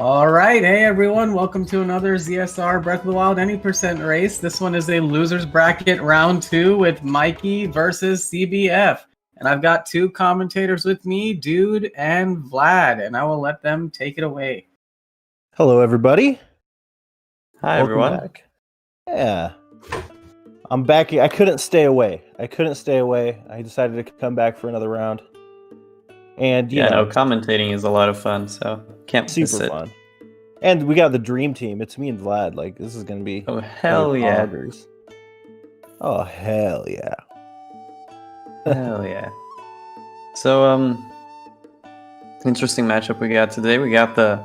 All right, hey everyone, welcome to another ZSR Breath of the Wild any percent race. This one is a losers bracket round 2 with Mikey versus CBF. And I've got two commentators with me, Dude and Vlad, and I will let them take it away. Hello, everybody. Hi, Welcome everyone. Back. Yeah. I'm back. I couldn't stay away. I decided to come back for another round. And, you know, commentating is a lot of fun, so can't miss super it. fun. And we got the dream team. It's me and Vlad. Like, this is going to be... Oh, hell yeah. Poggers. Oh, hell yeah. Hell yeah. So, interesting matchup we got today. We got the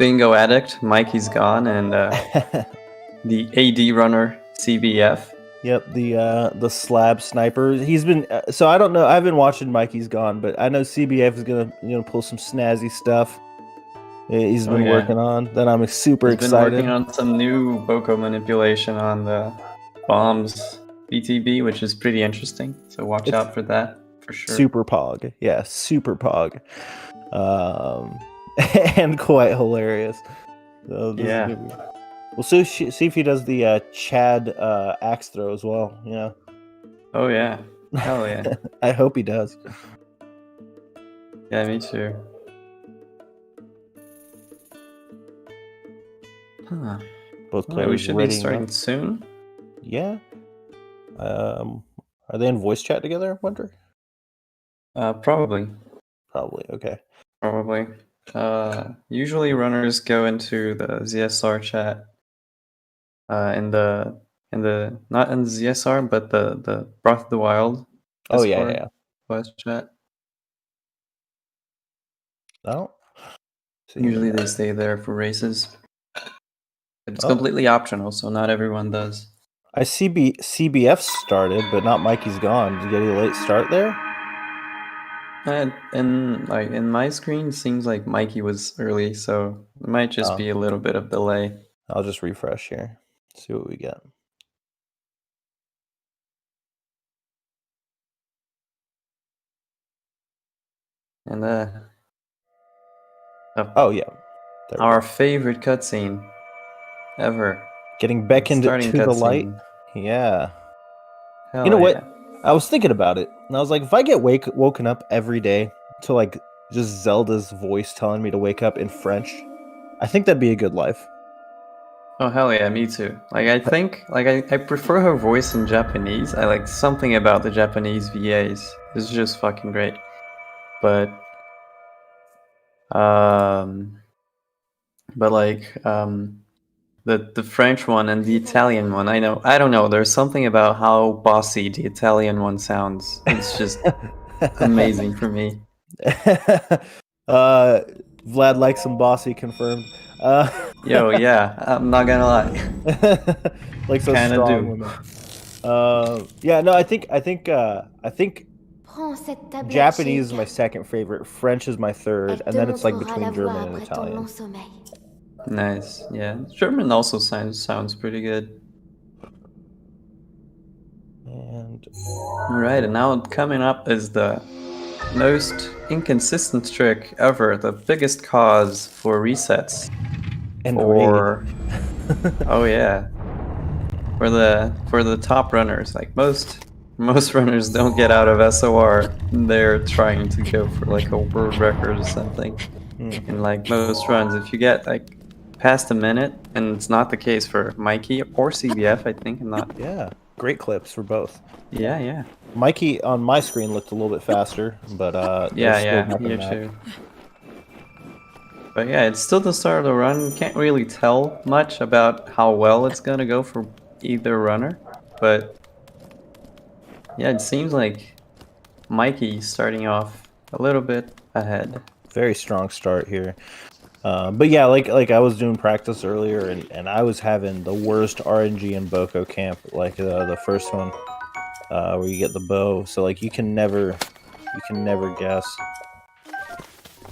bingo addict, MikeysGone, and the AD runner, CBF. Yep, the slab sniper. He's been so I don't know. I've been watching MikeysGone, but I know CBF is gonna pull some snazzy stuff. He's been working on. Then I'm super excited. He's been working on some new Boko manipulation on the bombs BTB, which is pretty interesting. So watch out for that for sure. Super pog, yeah, super pog, and quite hilarious. So yeah. We'll see if he does the Chad axe throw as well. Yeah. Oh yeah. Hell yeah. I hope he does. Yeah, me too. Huh. Both players. We should be starting soon. Yeah. Are they in voice chat together? I wonder. Probably. Probably. Okay. Probably. Usually runners go into the ZSR chat. In the not in the ZSR, but the Breath of the Wild. Oh yeah. Voice chat. Oh. Usually they stay there for races. It's completely optional, so not everyone does. I see CBF started, but not MikeysGone. Did you get a late start there? And in my screen, it seems like Mikey was early, so it might just be a little bit of delay. I'll just refresh here. See what we get. And oh yeah, our favorite cutscene ever. Getting beckoned to the light. Yeah. Hell you know yeah. what? I was thinking about it, and I was like, if I get woken up every day to like just Zelda's voice telling me to wake up in French, I think that'd be a good life. Oh hell yeah, me too. Like I think I prefer her voice in Japanese. I like something about the Japanese VAs. It's just fucking great. But the French one and the Italian one, I don't know, there's something about how bossy the Italian one sounds. It's just amazing for me. Vlad likes some bossy, confirmed. Yo, yeah, I'm not gonna lie. Like so strong women. Yeah, no, I think Japanese is my second favorite. French is my third, and then it's like between German and Italian. Nice, yeah. German also sounds pretty good. And right, and now coming up is the most inconsistent trick ever, the biggest cause for resets. And oh yeah, for the top runners, like most runners don't get out of SOR. They're trying to go for like a world record or something. And like most runs, if you get like past a minute, and it's not the case for Mikey or CBF, I think, and not. Yeah, great clips for both. Yeah. Mikey on my screen looked a little bit faster, but yeah, here too. But yeah, it's still the start of the run. You can't really tell much about how well it's gonna go for either runner, but yeah, it seems like Mikey's starting off a little bit ahead. Very strong start here. But yeah, like I was doing practice earlier, and I was having the worst RNG in Boko camp, like the first one, where you get the bow. So like you can never guess.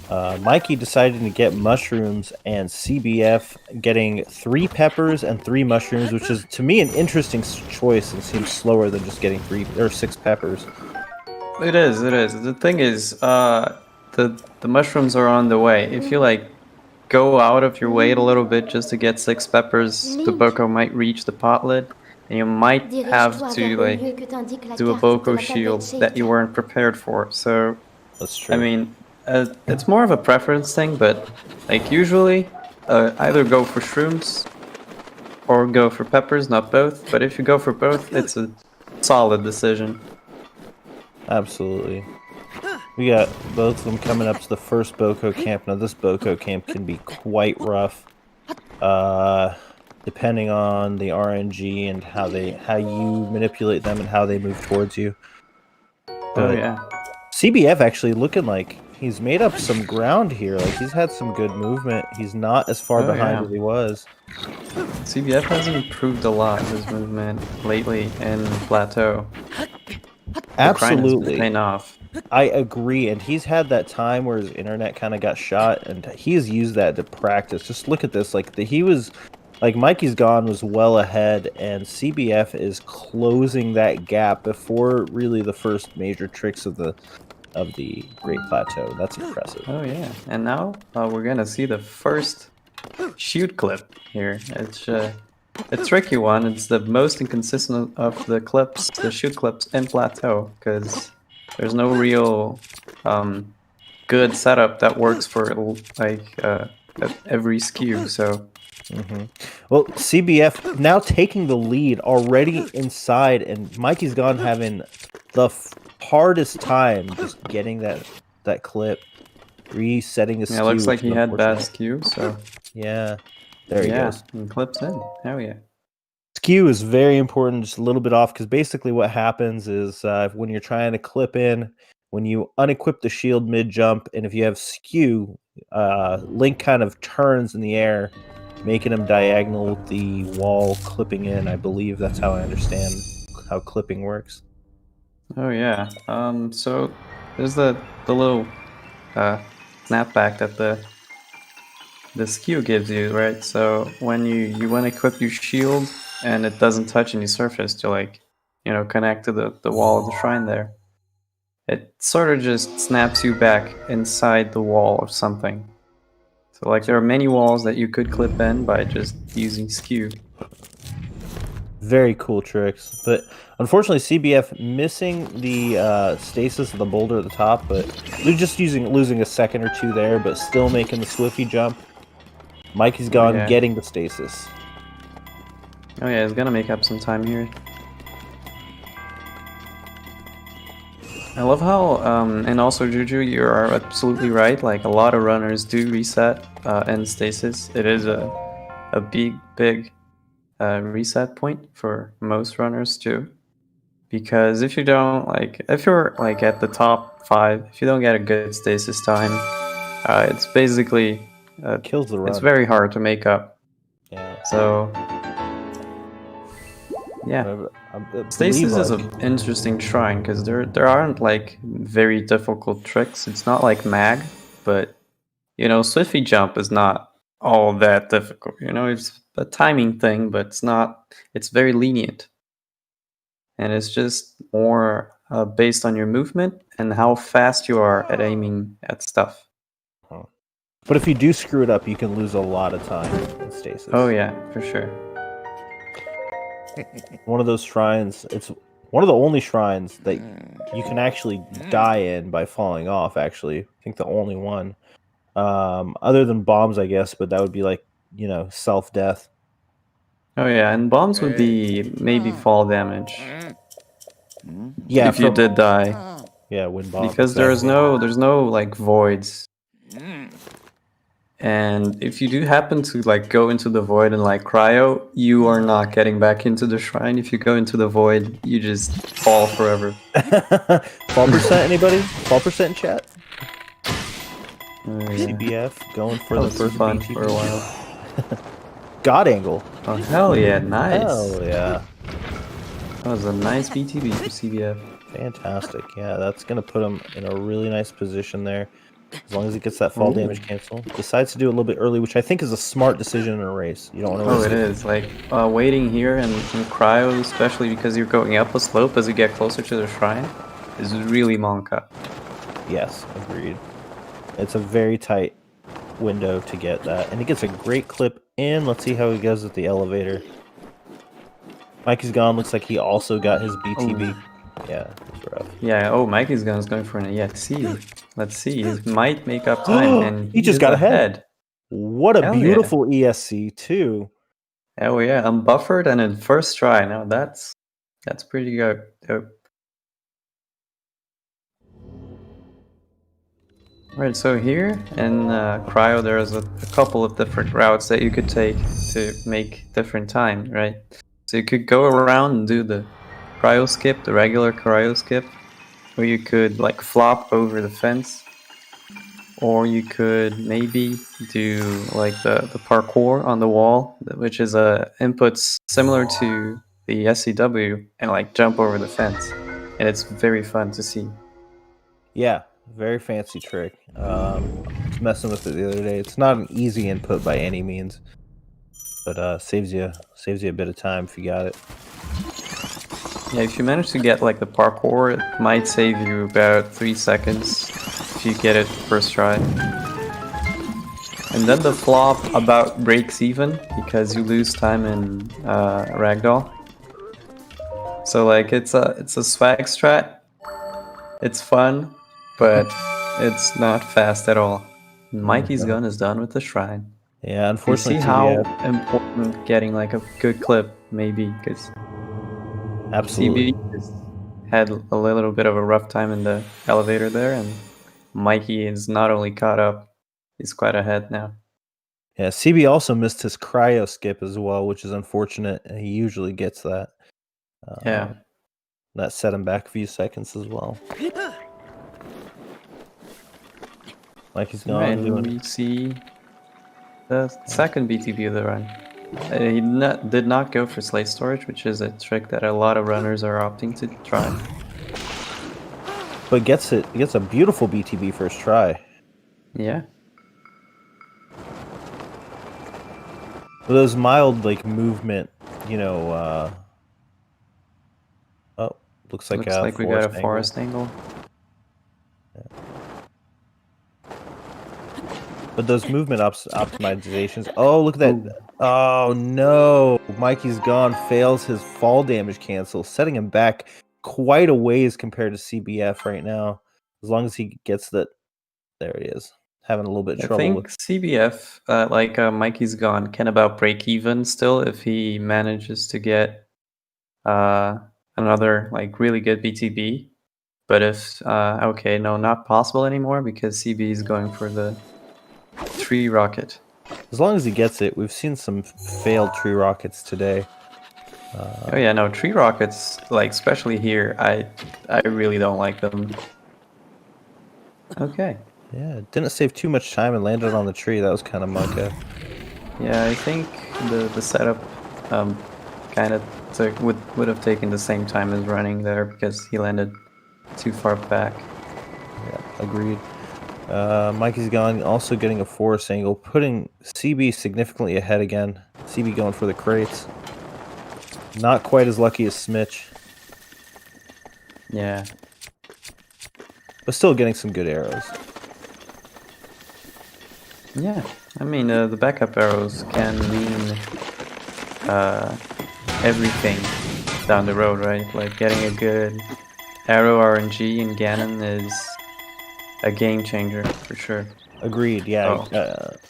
Mikey decided to get mushrooms, and CBF getting 3 peppers and 3 mushrooms, which is to me an interesting choice and seems slower than just getting 3 or 6 peppers. It is. The thing is, the mushrooms are on the way. If you like go out of your way a little bit just to get 6 peppers, the Boko might reach the pot lid, and you might have to like do a Boko shield that you weren't prepared for. So That's true. I mean, it's more of a preference thing, but like usually, either go for shrooms or go for peppers, not both. But if you go for both, it's a solid decision. Absolutely. We got both of them coming up to the first Boko camp. Now this Boko camp can be quite rough, depending on the RNG and how you manipulate them and how they move towards you. Oh yeah. CBF actually looking like he's made up some ground here. Like he's had some good movement. He's not as far behind as he was. CBF has improved a lot his movement lately in Plateau. Absolutely. Paying off. I agree, and he's had that time where his internet kind of got shot, and he has used that to practice. Just look at this, he was, MikeysGone was well ahead, and CBF is closing that gap before really the first major tricks of the Great Plateau. That's impressive. Oh yeah, and now we're gonna see the first shoot clip here. It's a tricky one. It's the most inconsistent of the clips, the shoot clips in Plateau, because there's no real good setup that works for every skew. So, well, CBF now taking the lead already inside, and MikeysGone having the hardest time just getting that clip, resetting the skew. Yeah, it looks like he had bad skew. So yeah, there he goes. And clips in. Hell yeah. Skew is very important, just a little bit off, because basically what happens is when you're trying to clip in, when you unequip the shield mid-jump, and if you have skew, Link kind of turns in the air, making him diagonal with the wall clipping in. I believe that's how I understand how clipping works. Oh yeah. So there's the little snapback that the skew gives you, right? So when you want to equip your shield and it doesn't touch any surface to connect to the wall of the shrine there, it sort of just snaps you back inside the wall of something. So there are many walls that you could clip in by just using skew. Very cool tricks, but unfortunately CBF missing the stasis of the boulder at the top, but they're just losing a second or two there, but still making the Swifty jump. MikeysGone getting the stasis. Oh yeah, he's gonna make up some time here. I love how, and also Juju, you are absolutely right. A lot of runners do reset end stasis. It is a big reset point for most runners too. Because if you don't if you're at the top 5, if you don't get a good stasis time, it's basically kills the run. It's very hard to make up. Yeah. So yeah, stasis is an interesting shrine because there aren't very difficult tricks. It's not like mag, but Swifty jump is not all that difficult. It's a timing thing, but it's not. It's very lenient, and it's just more based on your movement and how fast you are at aiming at stuff. But if you do screw it up, you can lose a lot of time in stasis. Oh yeah, for sure. One of those shrines, it's one of the only shrines that you can actually die in by falling off, actually. I think the only one. Other than bombs, I guess, but that would be self-death. Oh yeah, and bombs would be maybe fall damage. Yeah, if you did die. Yeah, when bombs. Because there's no voids. And if you do happen to go into the void and cryo, you are not getting back into the shrine. If you go into the void, you just fall forever. 12%, anybody? 12% chat? CBF going for the first fun BT for a while. God angle. Oh hell yeah, nice. Hell yeah. That was a nice BTB for CBF. Fantastic. Yeah, that's gonna put him in a really nice position there. As long as he gets that fall damage cancel. Decides to do it a little bit early, which I think is a smart decision in a race. You don't want to it is. Waiting here and cryo, especially because you're going up a slope as you get closer to the shrine, is really Monka. Yes, agreed. It's a very tight window to get that. And he gets a great clip in. Let's see how he goes with the elevator. MikeysGone looks like he also got his BTB. Ooh. Yeah, it's rough. Yeah, oh, MikeysGone is going for an EXC. Let's see, he might make up time, and He just is got ahead. What a Hell beautiful ESC, too. Oh yeah, unbuffered and in first try. Now that's pretty good. Right, so here in Cryo, there's a couple of different routes that you could take to make different time, right? So you could go around and do the Cryo skip, the regular Cryo skip, or you could like flop over the fence, or you could maybe do like the parkour on the wall, which is inputs similar to the SCW, and like jump over the fence, and it's very fun to see. Yeah, very fancy trick. I was messing with it the other day. It's not an easy input by any means, but saves you a bit of time if you got it. Yeah, if you manage to get like the parkour, it might save you about 3 seconds if you get it first try. And then the flop about breaks even because you lose time in ragdoll. So like it's a swag strat. It's fun, but it's not fast at all. MikeysGone is done with the shrine. Yeah, You unfortunately, see how TBF, important getting like a good clip may be, because absolutely. CB just had a little bit of a rough time in the elevator there, and Mikey is not only caught up, he's quite ahead now. Yeah, CB also missed his cryo skip as well, which is unfortunate. He usually gets that. Yeah. That set him back a few seconds as well. MikeysGone And doing. we see the second BTB of the run. He did not go for slate storage, which is a trick that a lot of runners are opting to try. But gets it. He gets a beautiful BTB first try. Yeah. With those mild like movement, you know. Oh, looks like we got a forest angle. But those movement optimizations. Oh, look at that. Ooh. Oh no, MikeysGone fails his fall damage cancel, setting him back quite a ways compared to CBF right now. As long as he gets that, there he is, having a little bit of trouble. I think CBF, MikeysGone, can about break even still if he manages to get another like really good BTB. But if okay, no, not possible anymore because CB is going for the tree rocket. As long as he gets it, we've seen some failed tree rockets today. Oh yeah, no, tree rockets, like especially here, I really don't like them. Okay. Yeah, it didn't save too much time and landed on the tree. That was kind of mugga. Yeah, I think the setup kind of would have taken the same time as running there because he landed too far back. Yeah, agreed. MikeysGone also getting a forest angle, putting CB significantly ahead again. CB going for the crates. Not quite as lucky as Smitch. Yeah. But still getting some good arrows. Yeah, I mean, the backup arrows can mean everything down the road, right? Like getting a good arrow RNG in Ganon is a game changer for sure. Agreed. Yeah.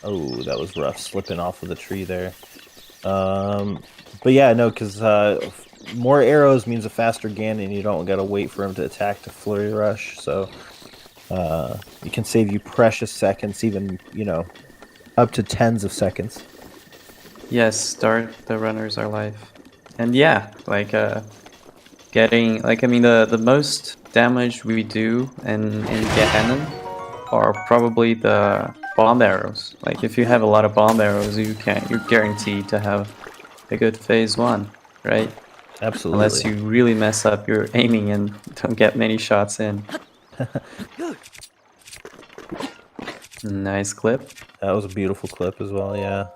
Oh, that was rough, slipping off of the tree there. But yeah, no, because more arrows means a faster Ganon. You don't gotta wait for him to attack to flurry rush. So it can save you precious seconds, even up to tens of seconds. Yes, start the runners are live, and yeah, like getting like I mean the most damage we do in Ganon are probably the bomb arrows. Like if you have a lot of bomb arrows, you're guaranteed to have a good phase 1, right? Absolutely. Unless you really mess up your aiming and don't get many shots in. Nice clip. That was a beautiful clip as well, yeah.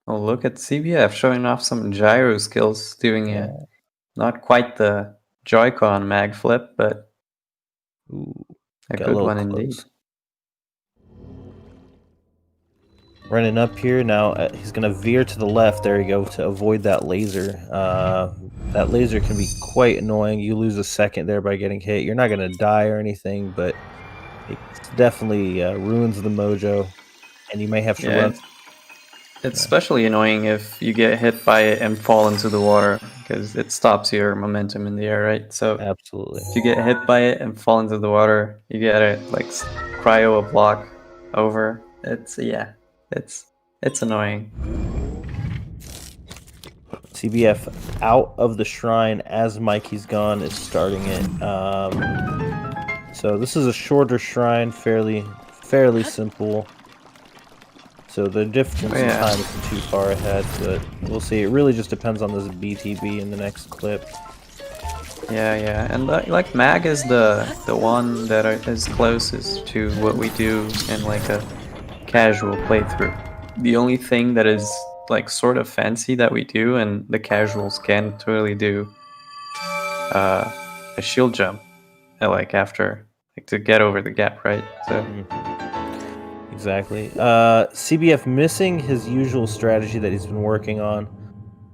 Oh, look at CBF showing off some gyro skills, doing not quite the Joy-Con mag flip, but ooh, a good one indeed. Running up here now, he's gonna veer to the left. There you go, to avoid that laser. That laser can be quite annoying. You lose a second there by getting hit. You're not gonna die or anything, but it definitely ruins the mojo, and you may have to run. It's especially annoying if you get hit by it and fall into the water, because it stops your momentum in the air, right? So Absolutely. if you get hit by it and fall into the water, you get it like cryo a block over. It's annoying. CBF out of the shrine as MikeysGone is starting it. So this is a shorter shrine, fairly simple. So the difference in time isn't too far ahead, but we'll see. It really just depends on this BTB in the next clip. Yeah, and like Mag is the one that is closest to what we do in like a casual playthrough. The only thing that is like sort of fancy that we do and the casuals can't really do a shield jump like after to get over the gap, right? So exactly. CBF missing his usual strategy that he's been working on,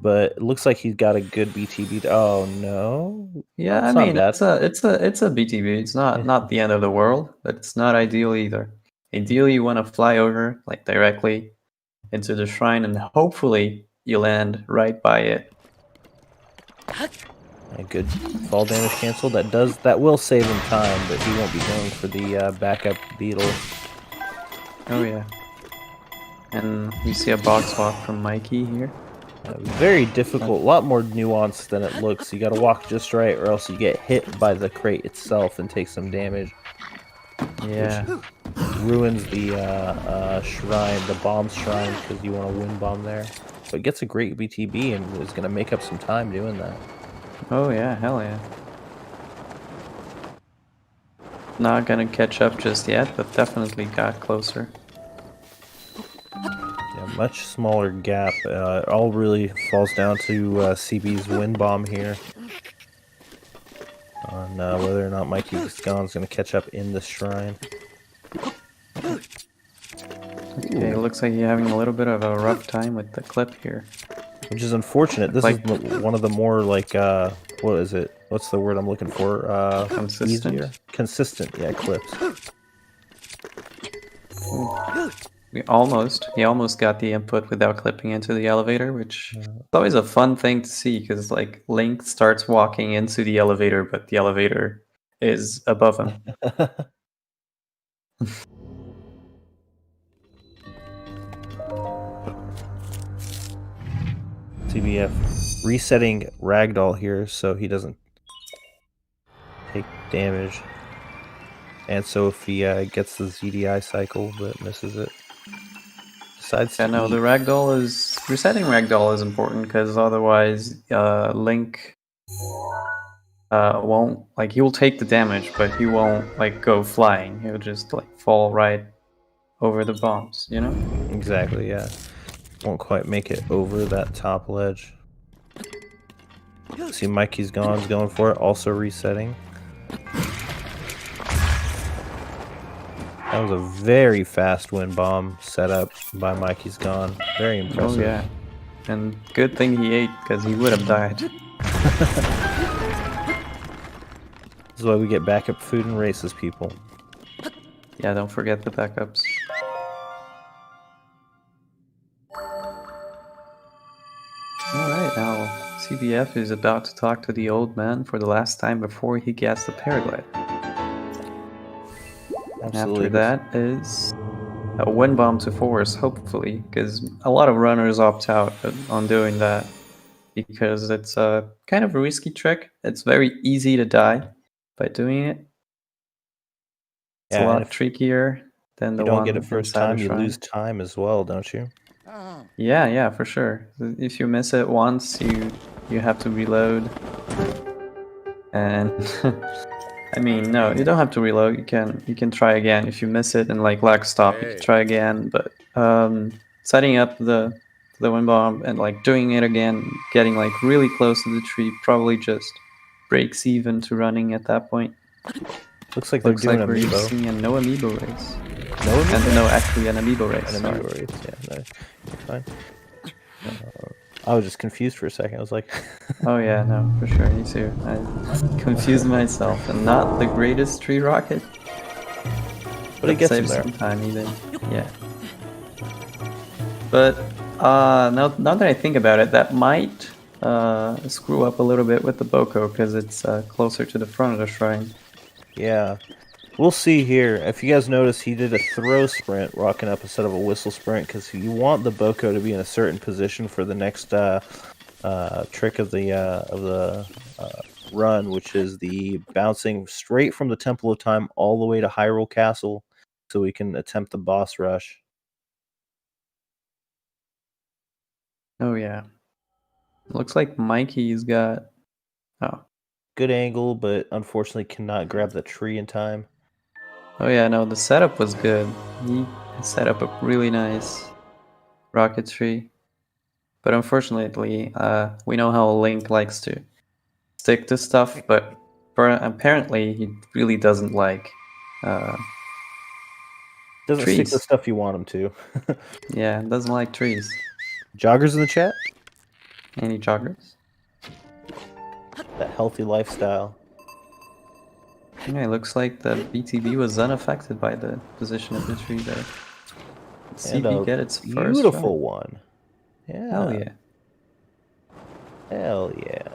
but it looks like he's got a good BTB. Oh no. Yeah, That's I mean not bad. it's a BTB. It's not the end of the world, but it's not ideal either. Ideally, you want to fly over like directly into the shrine, and hopefully you land right by it. A good fall damage cancel. That will save him time, but he won't be going for the backup beetle. Oh yeah. And you see a box walk from Mikey here. Very difficult, a lot more nuanced than it looks. You gotta walk just right, or else you get hit by the crate itself and take some damage. Yeah. Which ruins the shrine, the bomb shrine, because you want to win bomb there. But gets a great BTB and is gonna make up some time doing that. Oh yeah, hell yeah. Not gonna catch up just yet, but definitely got closer. Yeah, much smaller gap. It all really falls down to CB's win bomb here. On whether or not MikeysGone is going to catch up in the shrine. Okay, it looks like you're having a little bit of a rough time with the clip here. Which is unfortunate. This is one of the more like, what is it? What's the word I'm looking for? Consistent? Easier? Consistent, yeah, clips. He almost got the input without clipping into the elevator, which is always a fun thing to see, because like Link starts walking into the elevator, but the elevator is above him. CBF resetting Ragdoll here so he doesn't take damage. And so if he gets the ZDI cycle but misses it. Yeah, no, the resetting Ragdoll is important, because otherwise Link won't, like, he will take the damage, but he won't like go flying. He'll just like fall right over the bombs, you know? Exactly, yeah. Won't quite make it over that top ledge. See, MikeysGone's going for it, also resetting. That was a very fast wind bomb set up by MikeysGone. Very impressive. Oh yeah, and good thing he ate, because he would have died. This is why we get backup food in races, people. Yeah, don't forget the backups. Alright, now CBF is about to talk to the old man for the last time before he gets the paraglide. Absolutely. After that is a wind bomb to force, hopefully, because a lot of runners opt out on doing that, because it's a kind of a risky trick. It's very easy to die by doing it. It's a lot trickier than the one. You don't get it first time, you lose time as well, don't you? Yeah, for sure. If you miss it once, you have to reload. And I mean, no, you don't have to reload. You can try again. If you miss it and like lag stop, you can try again. But setting up the wind bomb and like doing it again, getting like really close to the tree, probably just breaks even to running at that point. Looks like they're doing we're amiibo. seeing a no amiibo race. No amiibo? And no, actually an amiibo race. An sorry. amiibo race, yeah, no, you're fine. I was just confused for a second. I was like, Oh yeah, no, for sure, me too. I confused myself, and not the greatest tree rocket, but it gets him saves there. some time even. Yeah. But now that I think about it, that might screw up a little bit with the Boko because it's closer to the front of the shrine. Yeah. We'll see here. If you guys notice, he did a throw sprint, rocking up instead of a whistle sprint, because you want the Boko to be in a certain position for the next trick of the run, which is the bouncing straight from the Temple of Time all the way to Hyrule Castle, so we can attempt the boss rush. Oh yeah. Looks like Mikey's got. Oh. Good angle, but unfortunately cannot grab the tree in time. Oh yeah, no, the setup was good. He set up a really nice rocket tree. But unfortunately, we know how Link likes to stick to stuff, but apparently he really doesn't like Doesn't stick to trees. stuff you want him to. Yeah, doesn't like trees. Joggers in the chat? Any joggers? That healthy lifestyle. Yeah, it looks like the BTB was unaffected by the position of the tree there. And CB a get its first beautiful try. one. Yeah. Hell yeah. Hell yeah.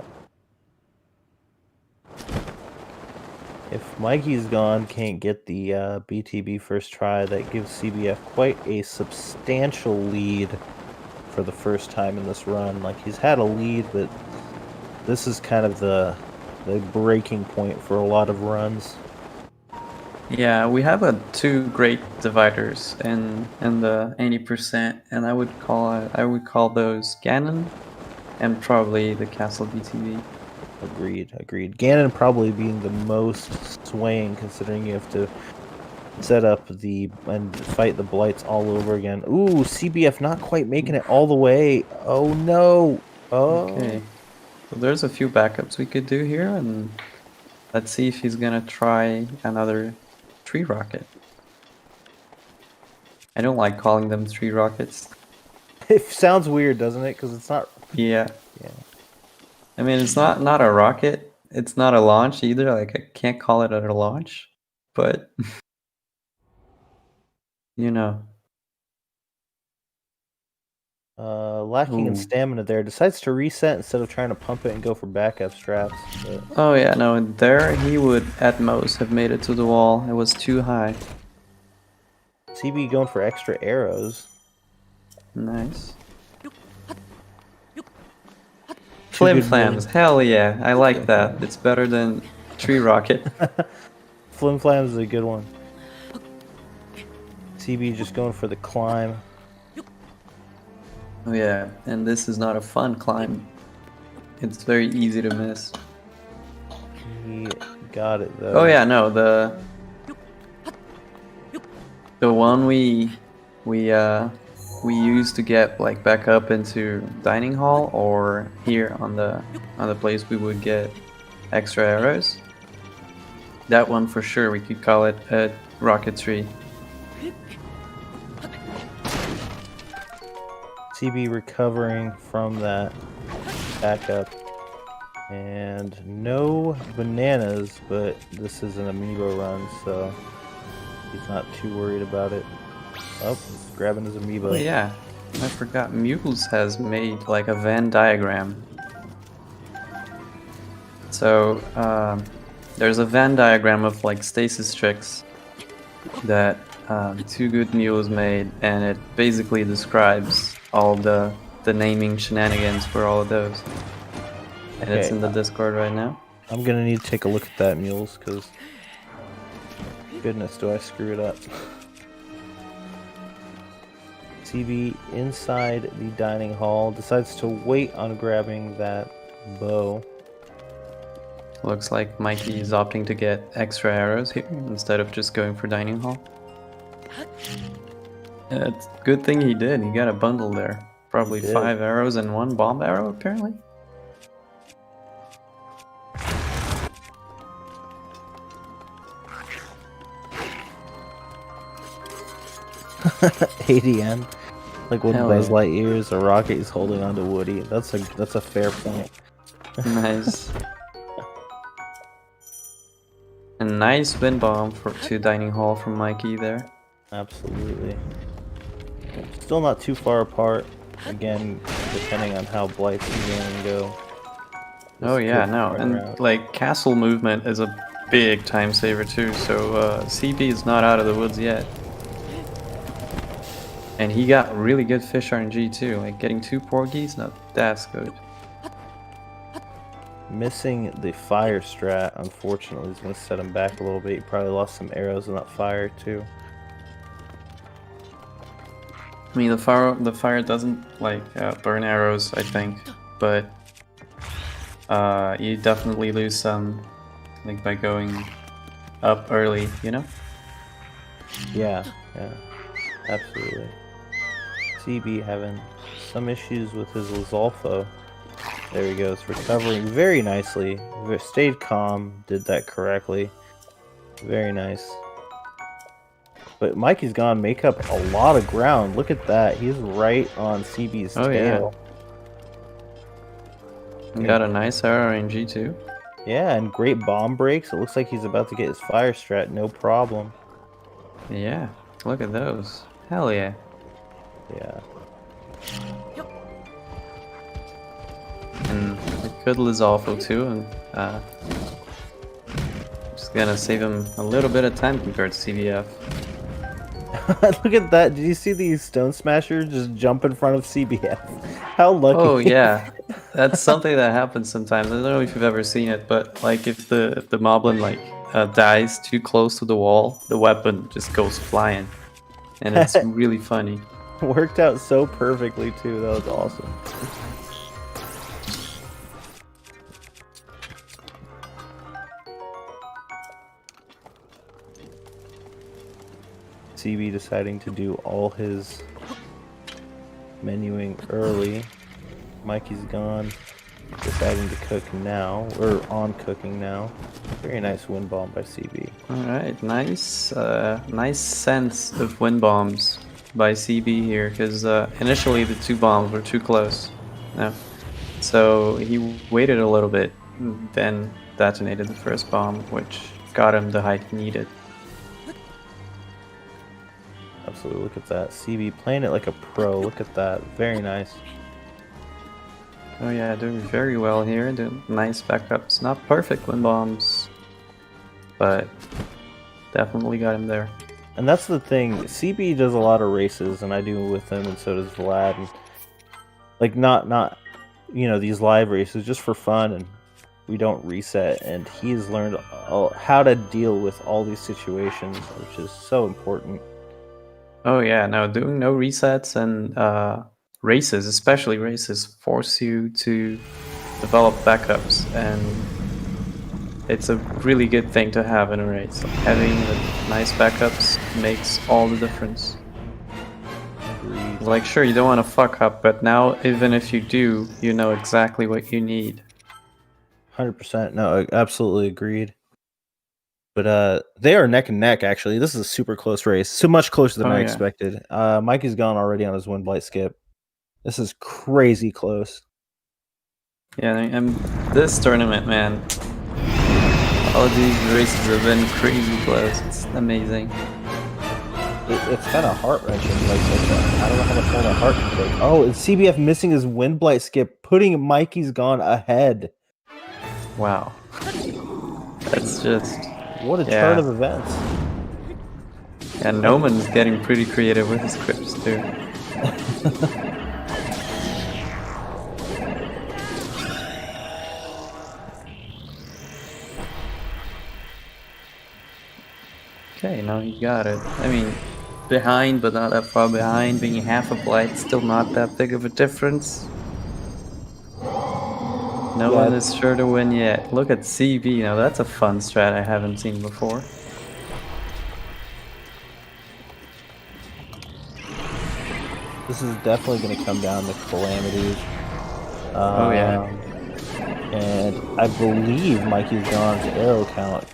If MikeysGone can't get the BTB first try, that gives CBF quite a substantial lead for the first time in this run. Like, he's had a lead, but this is kind of the breaking point for a lot of runs. Yeah, we have two great dividers in the 80%, and I would call those Ganon and probably the Castle BTB. Agreed. Ganon probably being the most swaying, considering you have to set up and fight the blights all over again. Ooh, CBF not quite making it all the way. Oh no. Oh. Okay, so there's a few backups we could do here, and let's see if he's gonna try another tree rocket. I don't like calling them tree rockets. It sounds weird, doesn't it? Because it's not. Yeah. Yeah. I mean, it's not a rocket. It's not a launch either. Like, I can't call it a launch, but you know. Lacking in stamina there. Decides to reset instead of trying to pump it and go for backup straps. But... Oh yeah, no, there he would at most have made it to the wall. It was too high. CB going for extra arrows. Nice. Flim Flams, hell yeah, I like that. It's better than Tree Rocket. Flim Flams is a good one. CB just going for the climb. Oh yeah, and this is not a fun climb. It's very easy to miss. He got it though. Oh yeah, no, the one we used to get like back up into dining hall, or here on the place we would get extra arrows. That one for sure we could call it a rocket tree. CB recovering from that backup. And no bananas, but this is an amiibo run, so he's not too worried about it. Oh, he's grabbing his amiibo. Oh yeah, I forgot. Mules has made like a Venn diagram. So there's a Venn diagram of like stasis tricks that Two Good Mules made, and it basically describes all the naming shenanigans for all of those. And it's in the Discord right now. I'm gonna need to take a look at that, Mules, because goodness, do I screw it up. CB inside the dining hall decides to wait on grabbing that bow. Looks like Mikey is opting to get extra arrows here instead of just going for dining hall. It's a good thing he did. He got a bundle there. Probably 5 arrows and 1 bomb arrow, apparently. ADN. Like with Hell Buzz yeah. Lightyear's, a rocket is holding onto Woody. That's a fair point. Nice. A nice wind bomb to dining hall from Mikey there. Absolutely. Still not too far apart. Again, depending on how Blight's game go. Oh This yeah, could no, turn and around. like castle movement is a big time saver too. So CB is not out of the woods yet. And he got really good fish RNG too, like getting 2 porgies, now that's good. Missing the fire strat, unfortunately, is going to set him back a little bit. He probably lost some arrows in that fire too. I mean, the fire doesn't like burn arrows, I think, but you definitely lose some, like by going up early, you know? Yeah, absolutely. CB having some issues with his Lizolfo. There he goes, recovering very nicely. Stayed calm, did that correctly. Very nice. But MikeysGone make up a lot of ground. Look at that. He's right on CB's tail. Yeah. Got a nice RNG too. Yeah, and great bomb breaks. It looks like he's about to get his fire strat, no problem. Yeah, look at those. Hell yeah. Yeah. And a good Lizolfo too, and just gonna save him a little bit of time compared to CBF. Look at that. Did you see these Stone Smashers just jump in front of CBF? How lucky. Oh yeah, that's something that happens sometimes. I don't know if you've ever seen it, but like if the moblin like dies too close to the wall, the weapon just goes flying, and it's really funny. Worked out so perfectly too. That was awesome. CB deciding to do all his menuing early. MikeysGone deciding to cook now, or on cooking now. Very nice wind bomb by CB. Alright, nice nice sense of wind bombs by CB here, because initially the 2 bombs were too close. No. So he waited a little bit, then detonated the first bomb, which got him the height he needed. Absolutely, look at that. CB playing it like a pro. Look at that. Very nice. Oh yeah, doing very well here. Doing nice backups. Not perfect wind bombs, but definitely got him there. And that's the thing. CB does a lot of races, and I do with him, and so does Vlad. And like not you know, these live races just for fun, and we don't reset. And he's learned how to deal with all these situations, which is so important. Oh yeah, no, doing no resets and races, especially races, force you to develop backups, and it's a really good thing to have in a race. Like, having the nice backups makes all the difference. Like, sure, you don't want to fuck up, but now even if you do, you know exactly what you need. 100%. No, absolutely agreed. But they are neck and neck, actually. This is a super close race. So much closer than I expected. MikeysGone already on his win blight skip. This is crazy close. Yeah, and this tournament, man, all of these races have been crazy close. It's amazing. It's kind of heart-wrenching. Like, I don't know how much more my heart can take. Oh, and CBF missing his win blight skip, putting MikeysGone ahead. Wow. That's just... What a turn of events. Yeah, Noman's getting pretty creative with his scripts too. Okay, now he got it. I mean, behind, but not that far behind. Being half a blight, still not that big of a difference. No one is sure to win yet. Look at CB. Now that's a fun strat I haven't seen before. This is definitely going to come down to calamities. Oh yeah. And I believe MikeysGone's arrow count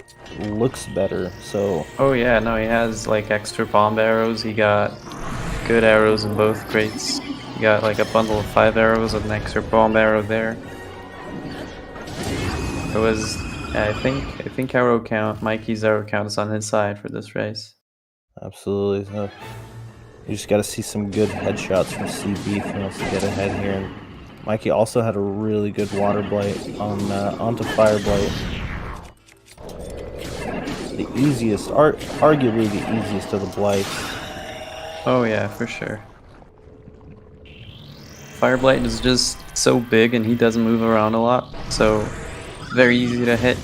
looks better. So. Oh yeah, no, he has like extra bomb arrows. He got good arrows in both crates. You got like a bundle of 5 arrows with an extra bomb arrow there. It was, yeah, I think arrow count, Mikey's arrow count is on his side for this race. Absolutely. So you just got to see some good headshots from CB if he wants to get ahead here. And Mikey also had a really good water blight on onto fire blight. The easiest, arguably the easiest of the blights. Oh yeah, for sure. Fireblight is just so big and he doesn't move around a lot, so very easy to hit.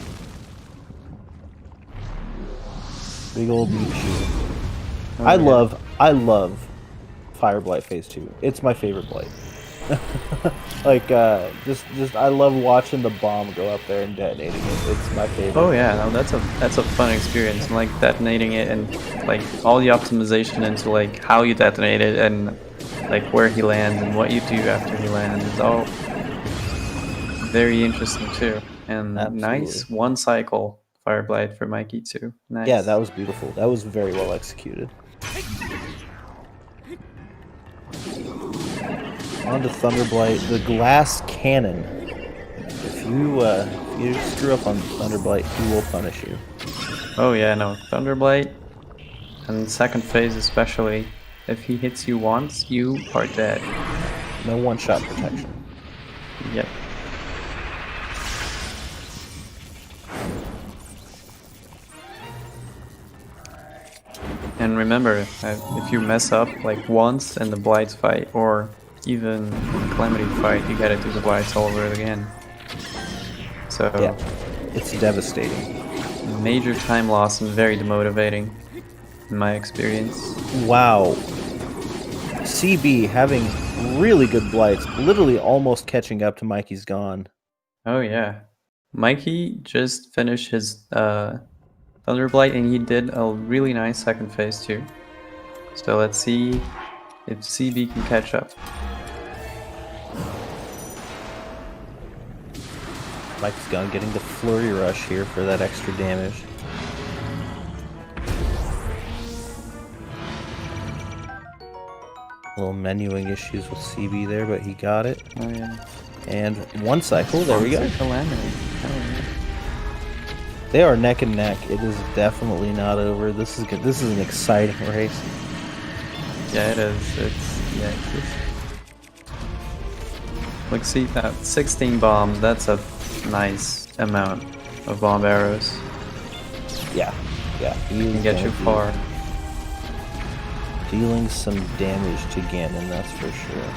Big old meat shoot. Oh, I yeah. love Fire Blight Phase 2. It's my favorite blight. Like just I love watching the bomb go up there and detonating it. It's my favorite. Oh yeah, no, that's a fun experience. And, like detonating it and like all the optimization into like how you detonate it and like where he lands and what you do after he lands is all very interesting too. And Absolutely. Nice one cycle Fireblight for Mikey too. Nice. Yeah, that was beautiful. That was very well executed. On to Thunderblight, the glass cannon. If you screw up on Thunderblight, he will punish you. Oh yeah, no, Thunderblight, and second phase especially, if he hits you once, you are dead. No one-shot protection. Yep. And remember, if you mess up like once in the Blights fight, or even Calamity fight, you gotta do the Blights all over again. So Yeah, it's devastating. major time loss and very demotivating, in my experience. Wow. CB having really good blights, literally almost catching up to MikeysGone. Oh yeah, Mikey just finished his Thunderblight and he did a really nice second phase too. So let's see if CB can catch up. MikeysGone getting the flurry rush here for that extra damage. Little menuing issues with CB there, but he got it. Oh yeah. And one cycle, there we go. Calamity. Oh, yeah. They are neck and neck. It is definitely not over. This is good. This is an exciting race. Yeah, it is. Look, see that 16 bombs. That's a nice amount of bomb arrows. Yeah, yeah. He can get you far. Dealing some damage to Ganon, that's for sure.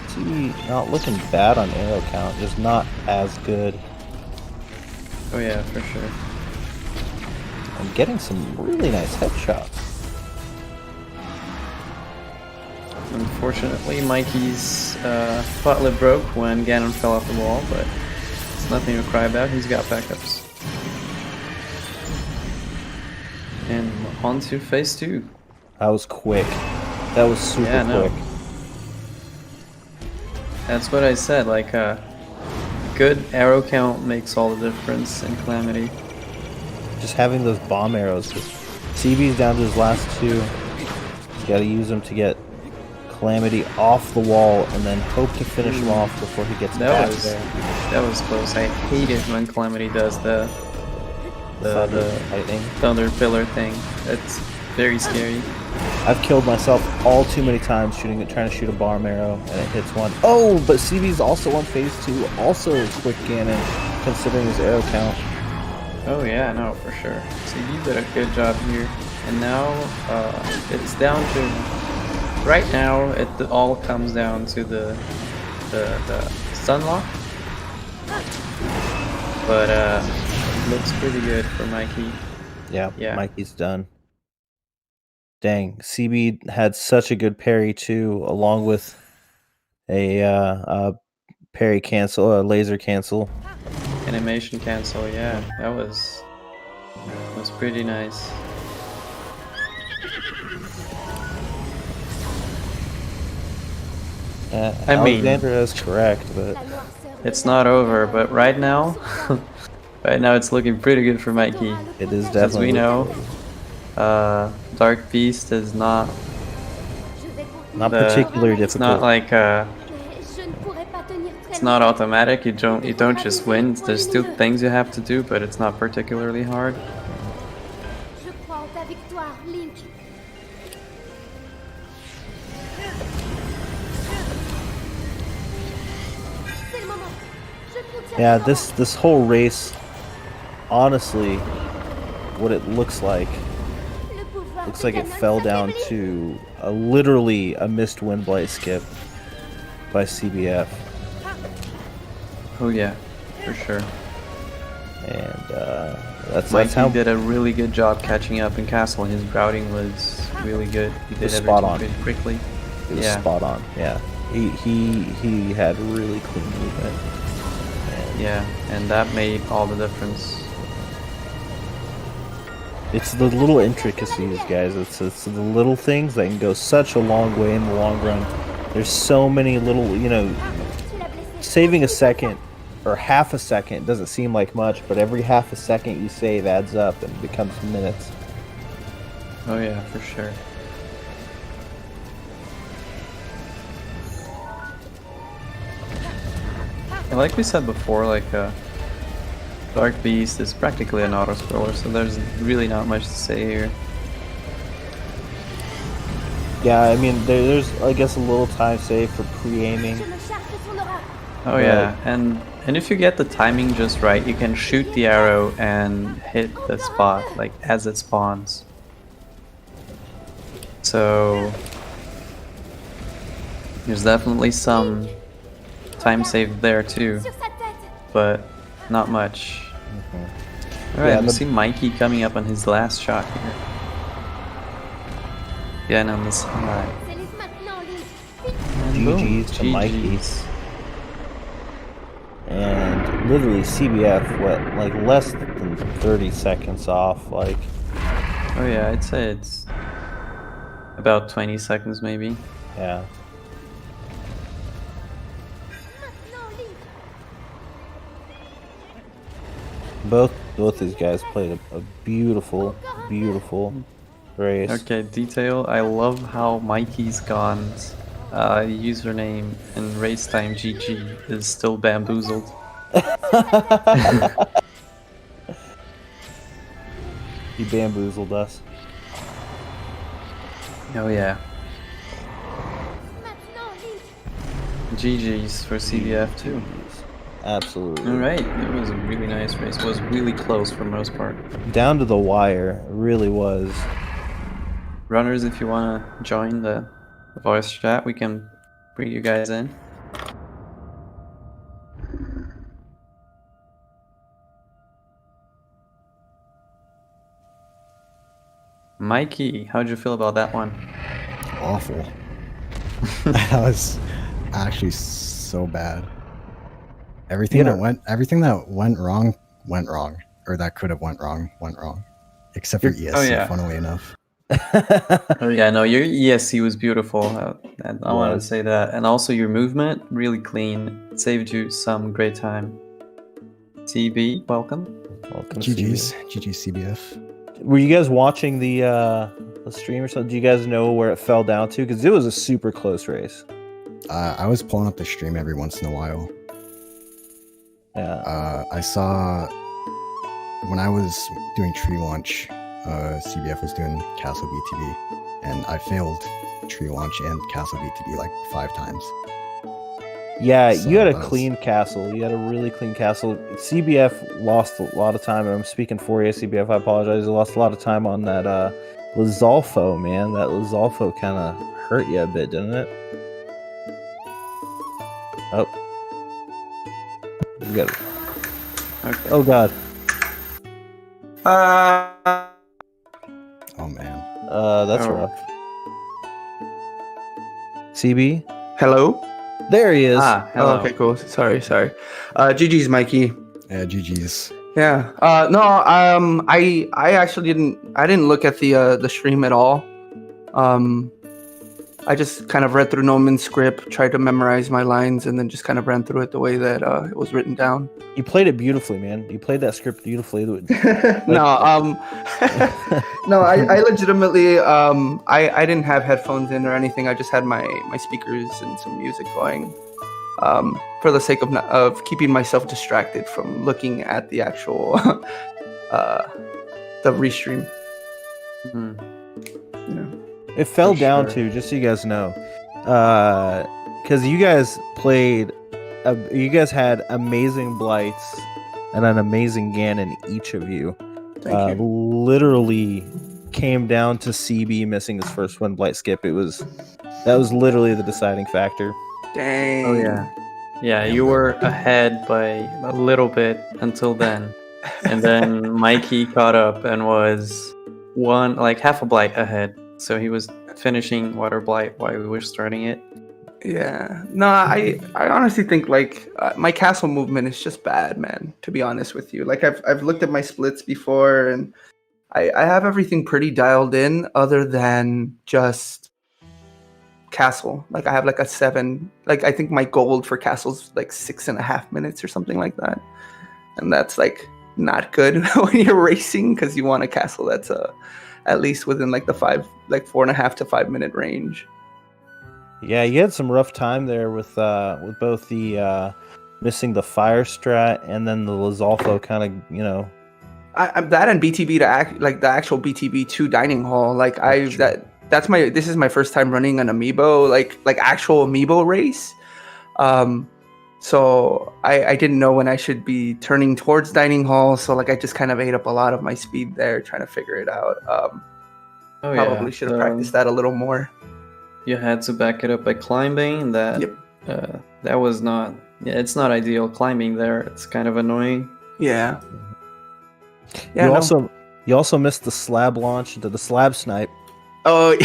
See, not looking bad on arrow count, just not as good. Oh yeah, for sure. I'm getting some really nice headshots. Unfortunately, Mikey's spotlight broke when Ganon fell off the wall, but it's nothing to cry about. He's got backups. And on to phase 2. That was quick. That was super quick. That's what I said, like good arrow count makes all the difference in Calamity. Just having those bomb arrows. CB's down to his last 2. He's got to use them to get Calamity off the wall and then hope to finish him off before he gets back there. That was close. I hate it when Calamity does the lightning thunder pillar thing. It's very scary. I've killed myself all too many times trying to shoot a bomb arrow and it hits one. Oh, but CB's also on phase 2, also a quick Ganon, considering his arrow count. Oh yeah, no, for sure. CB did a good job here, and now it's down to. Right now, it all comes down to the Sunlock, but it looks pretty good for Mikey. Yeah, Mikey's done. Dang, CB had such a good parry too, along with a parry cancel, a laser cancel, animation cancel. Yeah, that was pretty nice. I mean, Alexander is correct, but it's not over. But right now, it's looking pretty good for Mikey. It is definitely. As we know, Dark Beast is not Not particularly It's difficult. not like it's not automatic. You don't just win. There's still things you have to do, but it's not particularly hard. Je crois en ta victoire, Link. C'est le moment. Je soutiens Yeah, le this whole race, honestly, what it looks like moment. Le pouvoir looks de like it Ganon fell s'affaiblit. down to literally a missed wind blight skip by CBF, Oh yeah, for sure. and that's Mikey how did a really good job catching up in Castle. His routing was really good. He did was everything spot on. pretty quickly. it was Yeah. spot on. Yeah, he had really clean movement. And Yeah, and that made all the difference. it's the little intricacies, guys. It's the little things that can go such a long way in the long run. There's so many little, Tu l'as blessé. saving a second or half a second doesn't seem like much, but every half a second you save adds up and becomes minutes. Oh yeah, for sure. And like we said before, like Dark Beast is practically an auto scroller, so there's really not much to say here. Yeah, I mean, there's I guess a little time saved for pre-aiming. Je me charge de son aura. Oh yeah, and if you get the timing just right, you can shoot the arrow and hit the spot like as it spawns. So there's definitely some time saved there too, Sur sa tête. but not much. Alright, Yeah, we the- see Mikey coming up on his last shot here. Again on the side. Célise maintenant, Link. And boom, GG's to Mikey. GG's. And literally CBF, what, like less than 30 seconds off, like, Oh yeah, I'd say it's about 20 seconds maybe. yeah. Maintenant, Link. Both these guys played a beautiful race. Okay, detail. I love how MikeysGone's username and race time GG is still bamboozled. He bamboozled us. Oh yeah. Maintenant, Link. GG's for CBF too. Absolutely. Alright, it was a really nice race. It was really close for the most part. Down to the wire, it really was. Runners, if you want to join the voice chat, we can bring you guys in. Mikey, how'd you feel about that one? Awful. That was actually so bad. Everything that went wrong, or that could have went wrong, except for ESC. Oh, yeah. Funnily enough, Oh yeah, no, your ESC was beautiful. And I wanted to Was. say that, and also your movement really clean. It saved you some great time. TB, welcome. Welcome, GG's, CB. GG's CBF. Were you guys watching the stream or something? Do you guys know where it fell down to? Because it was a super close race. I was pulling up the stream every once in a while. Yeah. I saw when I was doing tree launch, CBF was doing Castle BTB, and I failed tree launch and Castle BTB like 5 times. Yeah, So you had a that's- clean castle. You had a really clean castle. CBF lost a lot of time, and I'm speaking for you, CBF. I apologize. You lost a lot of time on that Lizalfo, man. That Lizalfo kind of hurt you a bit, didn't it? Oh. You got it. Okay. Oh, God. Oh man. That's Oh. rough. CB? Hello? There he is. Hello. Oh, okay, cool. Sorry. GG's, Mikey. Yeah, GG's. Yeah. No. I actually didn't look at the stream at all. I just kind of read through Noman's script, tried to memorize my lines, and then just kind of ran through it the way that it was written down. You played it beautifully, man. You played that script beautifully. No, no, I legitimately, I didn't have headphones in or anything. I just had my speakers and some music going, for the sake of keeping myself distracted from looking at the actual, the restream. Mhm. Yeah. It fell For down sure. to, just so you guys know, because you guys played, you guys had amazing blights and an amazing Ganon, each of you. Thank you. Literally came down to CB missing his first one blight skip. That was literally the deciding factor. Dang. Oh yeah. Yeah, you were ahead by a little bit until then. And then Mikey caught up and was half a blight ahead. So he was finishing Water Blight while we were starting it. Yeah. No, I honestly think like my castle movement is just bad, man. To be honest with you, like I've looked at my splits before, and I have everything pretty dialed in, other than just castle. Like I have like a 7. Like I think my gold for castle's like 6.5 minutes or something like that, and that's like not good when you're racing, because you want a castle that's at least within like the 4.5 to 5 minute range. Yeah, you had some rough time there with both the missing the fire strat and then the Lizalfo kind of, you know. I'm that and BTB the actual BTB 2 dining hall. Like this is my first time running an amiibo, like actual amiibo race. So I didn't know when I should be turning towards dining hall. So like I just kind of ate up a lot of my speed there trying to figure it out. Probably should have practiced that a little more. You had to back it up by climbing. That was not. Yeah, it's not ideal climbing there. It's kind of annoying. Yeah. You also missed the slab launch into the slab snipe. Oh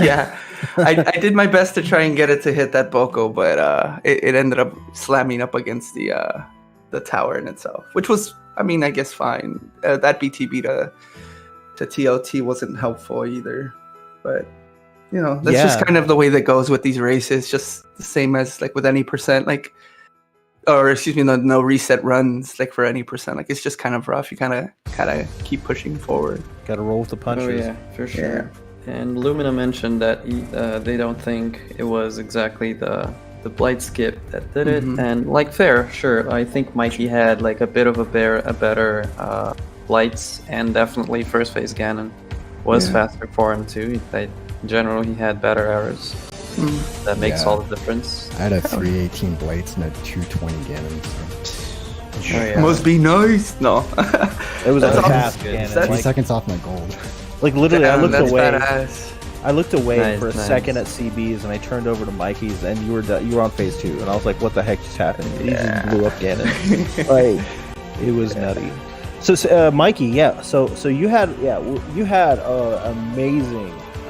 yeah. I did my best to try and get it to hit that Boko, but it ended up slamming up against the tower in itself, which was, I mean, I guess fine. That BTB to TLT wasn't helpful either, but you know, that's just kind of the way that goes with these races. Just the same as like with any percent, like, or excuse me, no reset runs like for any percent. Like it's just kind of rough. You kind of keep pushing forward. Got to roll with the punches. Oh yeah, for sure. Yeah. And Lumina mentioned that they don't think it was exactly the blight skip that did it. And like fair, sure. I think Mikey had like a bit of a better blights, and definitely first phase Ganon was faster for him too. In general, he had better arrows. That makes all the difference. I had a 318 Blades and a 220 Ganon. So. Oh, yeah. Must be nice. No. It was That's fast. awesome. Ganon. That's 3 Like, seconds off my gold. like literally, I looked That's away. badass. I looked away Nice, for a nice. second at CB's, and I turned over to Mikey's, and you were on phase 2, and I was like, "What the heck just happened?" He just blew up Ganon. Like, it was nutty. So, Mikey, yeah. So you had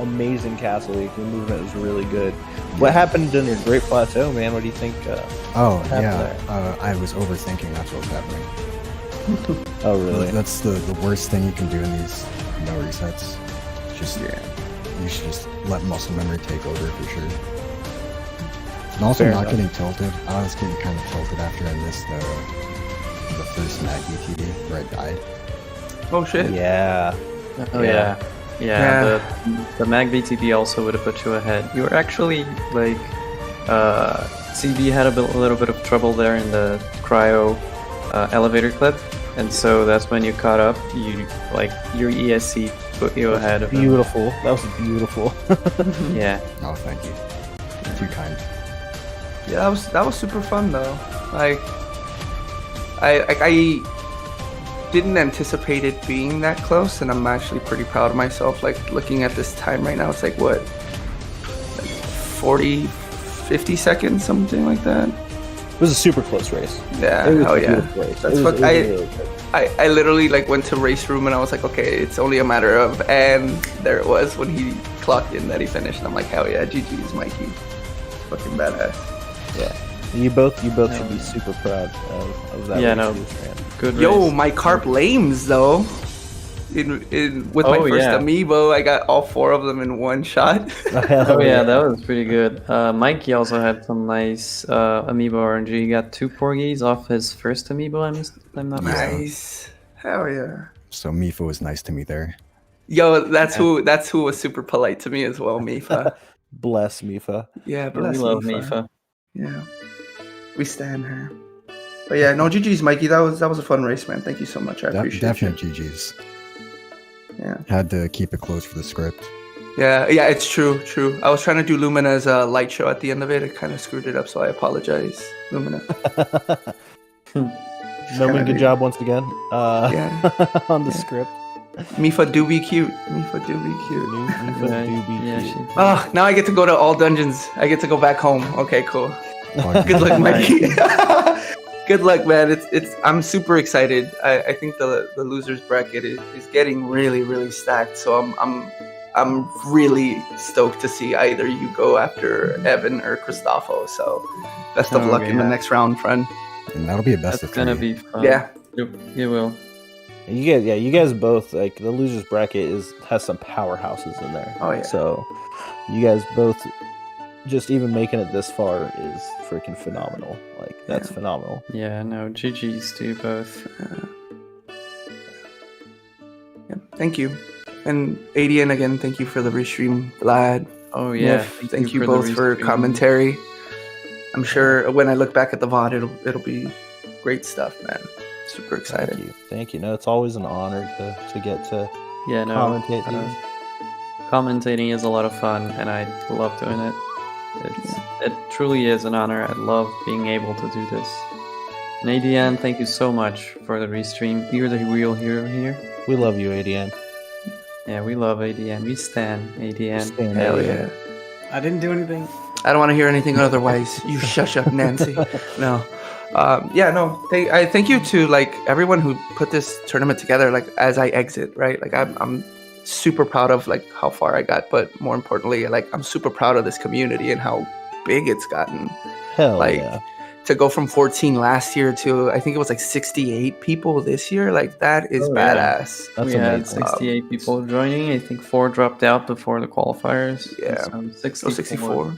amazing castle. Your movement was really good. What happened in your Great Plateau, man? What do you think? I was overthinking. That's what was happening. Oh, really? That's the worst thing you can do in these no resets. You should just let muscle memory take over for sure. And also Fair not enough. getting tilted. I was getting kind of tilted after I missed the first mag BTD where I died. Oh shit. Yeah. Oh yeah. The Mag BTB also would have put you ahead. You were actually like CB had a little bit of trouble there in the cryo elevator clip, and so that's when you caught up. Your ESC put you ahead of him. Beautiful. That was beautiful. Yeah. Oh, thank you. Too kind. Yeah, that was super fun though. Like I didn't anticipate it being that close, and I'm actually pretty proud of myself. Like looking at this time right now, it's like what, like 40, 50 seconds, something like that. It was a super close race. Yeah, It was hell a yeah. beautiful race. That's It was- fuck. it was really good. I literally like went to race room and I was like, okay, it's only a matter of, and there it was when he clocked in that he finished. And I'm like, hell yeah, GG's Mikey, fucking badass. Yeah. You both should be super proud of that. Yeah, race no. you just ran. Good Yo, race. my carp lames though. with my Oh, first yeah. amiibo. I got all 4 of them in one shot. Oh yeah, that was pretty good. Mikey also had some nice amiibo RNG. He got 2 porgies off his first amiibo. I'm not mistaken. Nice. Hell yeah. So Mifa was nice to me there. Yo, that's who was super polite to me as well, Mifa. Bless Mifa. Yeah, We bless love Mifa. Mifa. Yeah. We stand her. But yeah, no, GG's, Mikey. That was a fun race, man. Thank you so much. I appreciate Definite you. GG's. Yeah. Had to keep it close for the script. Yeah, it's true. I was trying to do Lumina's light show at the end of it. It kind of screwed it up, so I apologize, Lumina. Noman, good job once again. Yeah. On the script. Mifa do be cute. Mifa do be cute. Mifa do be Yeah, cute. she- Oh, now I get to go to all dungeons. I get to go back home. Okay, cool. Oh, Good luck, Mikey. Good luck, man. It's. I'm super excited. I think the losers bracket is getting really, really stacked. So I'm really stoked to see either you go after Evan or Christopho. So best of Oh, luck in the yeah. next round, friend. And that'll be a best That's of gonna 3. be fun. Yeah. You will. You guys both, like, the losers bracket has some powerhouses in there. Oh, yeah. So you guys both just even making it this far is freaking phenomenal. Like, that's phenomenal. Yeah, no, GG's to you both. Yeah. Thank you. And ADN again, thank you for the restream, Vlad. Oh yeah, Nif, thank you for both the for restream. commentary. I'm sure when I look back at the VOD, it'll be great stuff, man. Super excited. Thank you. No, it's always an honor to get to Yeah, no. commentate these. Commentating is a lot of fun, and I love doing it. It truly is an honor. I love being able to do this. And ADN, thank you so much for the restream. You're the real hero here. We love you, ADN. Yeah, we love ADN. We stan ADN. Stan Hell ADN. yeah. I didn't do anything. I don't want to hear anything otherwise. You shush up, Nancy. No. I thank you to like everyone who put this tournament together. Like as I exit, right? Like I'm super proud of like how far I got, but more importantly, like I'm super proud of this community and how big it's gotten. Hell Like yeah. to go from 14 last year to I think it was like 68 people this year. Like that is Oh, yeah. badass. That's We had amazing. 68 people joining. I think 4 dropped out before the qualifiers. Yeah. So 64. 64.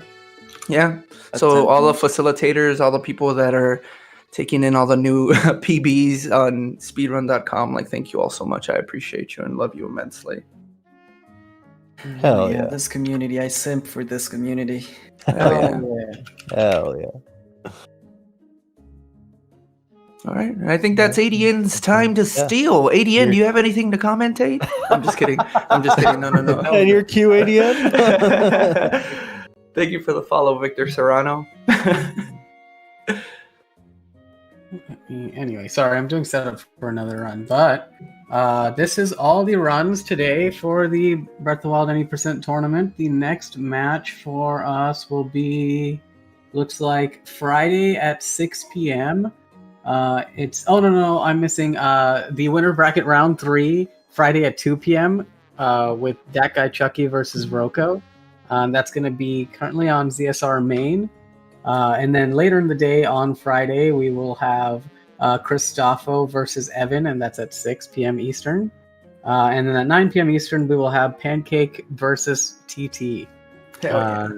Yeah. That's So it. all the facilitators, all the people that are taking in all the new PBs on speedrun.com, like thank you all so much. I appreciate you and love you immensely. Hell yeah. This community, I simp for this community. Hell yeah. Hell yeah. All right. I think that's ADN's time to steal. ADN, do you have anything to commentate? I'm just kidding. No. And your Q, ADN? Thank you for the follow, Victor Serrano. Anyway, sorry, I'm doing setup for another run, but this is all the runs today for the Breath of the Wild Any Percent tournament. The next match for us will be, looks like Friday at 6 p.m. I'm missing the winner bracket round 3 Friday at 2 p.m. With that guy Chucky versus Rocco. That's going to be currently on ZSR main. And then later in the day on Friday, we will have Christopho versus Evan, and that's at 6 p.m. Eastern. And then at 9 p.m. Eastern, we will have Pancake versus TT.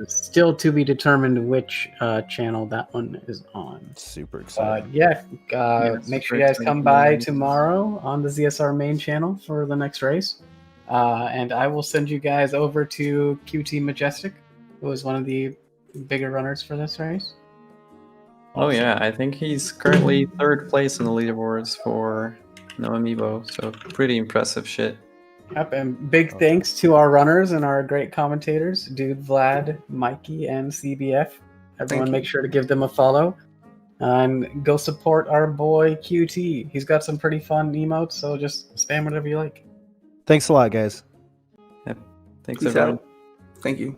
Still to be determined which channel that one is on. Super excited. Make sure you guys come by tomorrow on the ZSR main channel for the next race. And I will send you guys over to QT Majestic, who is one of the bigger runners for this race. Oh yeah, I think he's currently 3rd place in the leaderboards for No Amiibo, so pretty impressive shit. Yep, and big thanks to our runners and our great commentators, Dude, Vlad, Mikey, and CBF. Everyone make sure to give them a follow. And go support our boy QT. He's got some pretty fun emotes, so just spam whatever you like. Thanks a lot, guys. Thanks Peace everyone. out. Thank you.